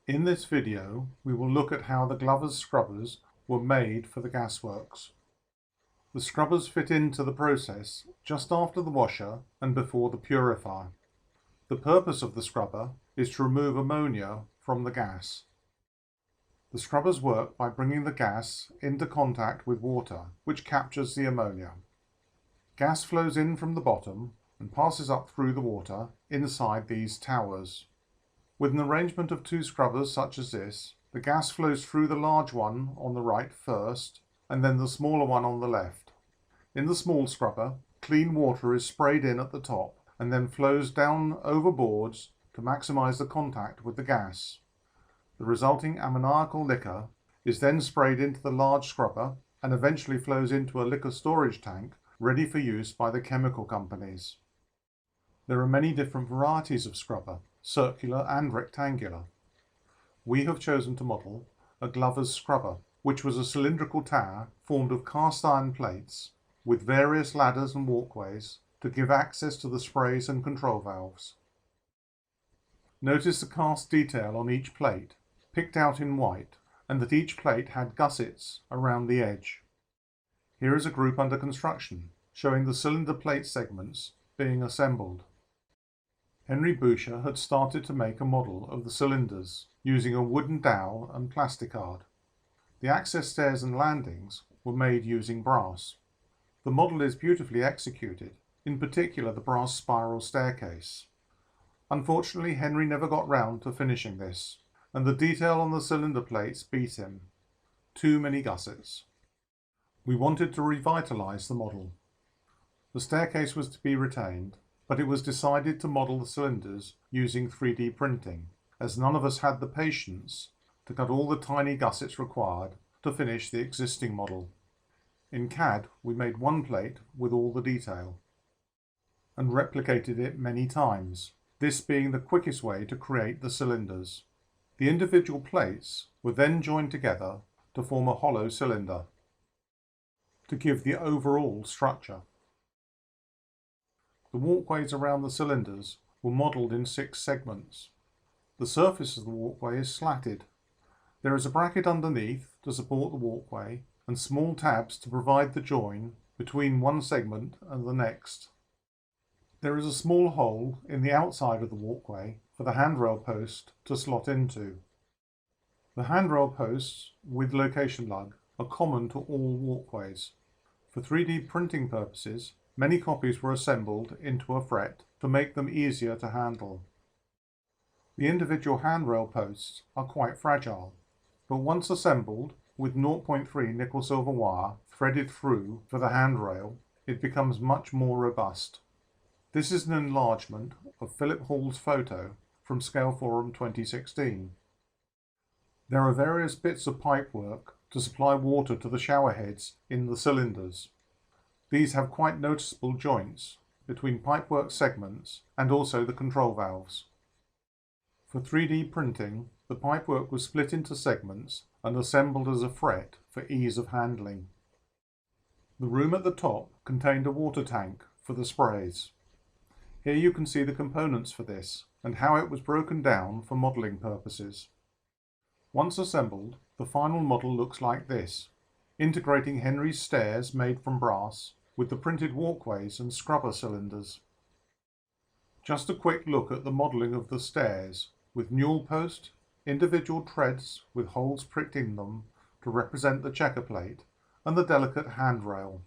In this video, we will look at how the Glover's scrubbers were made for the Gasworks. The scrubbers fit into the process just after the washer and before the purifier. The purpose of the scrubber is to remove ammonia from the gas. The scrubbers work by bringing the gas into contact with water, which captures the ammonia. Gas flows in from the bottom and passes up through the water inside these towers. With an arrangement of two scrubbers such as this, the gas flows through the large one on the right first, and then the smaller one on the left. In the small scrubber, clean water is sprayed in at the top and then flows down over boards to maximize the contact with the gas. The resulting ammoniacal liquor is then sprayed into the large scrubber and eventually flows into a liquor storage tank ready for use by the chemical companies. There are many different varieties of scrubber, circular and rectangular. We have chosen to model a Glover's scrubber, which was a cylindrical tower formed of cast iron plates with various ladders and walkways to give access to the sprays and control valves. Notice the cast detail on each plate, picked out in white, and that each plate had gussets around the edge. Here is a group under construction, showing the cylinder plate segments being assembled. Henry Boucher had started to make a model of the cylinders using a wooden dowel and plasticard. The access stairs and landings were made using brass. The model is beautifully executed, in particular the brass spiral staircase. Unfortunately, Henry never got round to finishing this, and the detail on the cylinder plates beat him. Too many gussets. We wanted to revitalise the model. The staircase was to be retained, but it was decided to model the cylinders using 3D printing, as none of us had the patience to cut all the tiny gussets required to finish the existing model. In CAD, we made one plate with all the detail and replicated it many times, this being the quickest way to create the cylinders. The individual plates were then joined together to form a hollow cylinder to give the overall structure. The walkways around the cylinders were modelled in 6 segments. The surface of the walkway is slatted. There is a bracket underneath to support the walkway and small tabs to provide the join between one segment and the next. There is a small hole in the outside of the walkway for the handrail post to slot into. The handrail posts with location lug are common to all walkways. For 3D printing purposes, many copies were assembled into a fret to make them easier to handle. The individual handrail posts are quite fragile, but once assembled with 0.3 nickel-silver wire threaded through for the handrail, it becomes much more robust. This is an enlargement of Philip Hall's photo from Scale Forum 2016. There are various bits of pipework to supply water to the shower heads in the cylinders. These have quite noticeable joints between pipework segments and also the control valves. For 3D printing, the pipework was split into segments and assembled as a fret for ease of handling. The room at the top contained a water tank for the sprays. Here you can see the components for this and how it was broken down for modelling purposes. Once assembled, the final model looks like this, integrating Henry's stairs made from brass with the printed walkways and scrubber cylinders. Just a quick look at the modelling of the stairs with newel post, individual treads with holes pricked in them to represent the checker plate, and the delicate handrail.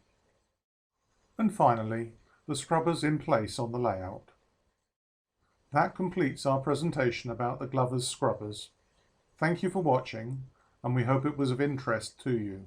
And finally, the scrubbers in place on the layout. That completes our presentation about the Glover's scrubbers. Thank you for watching, and we hope it was of interest to you.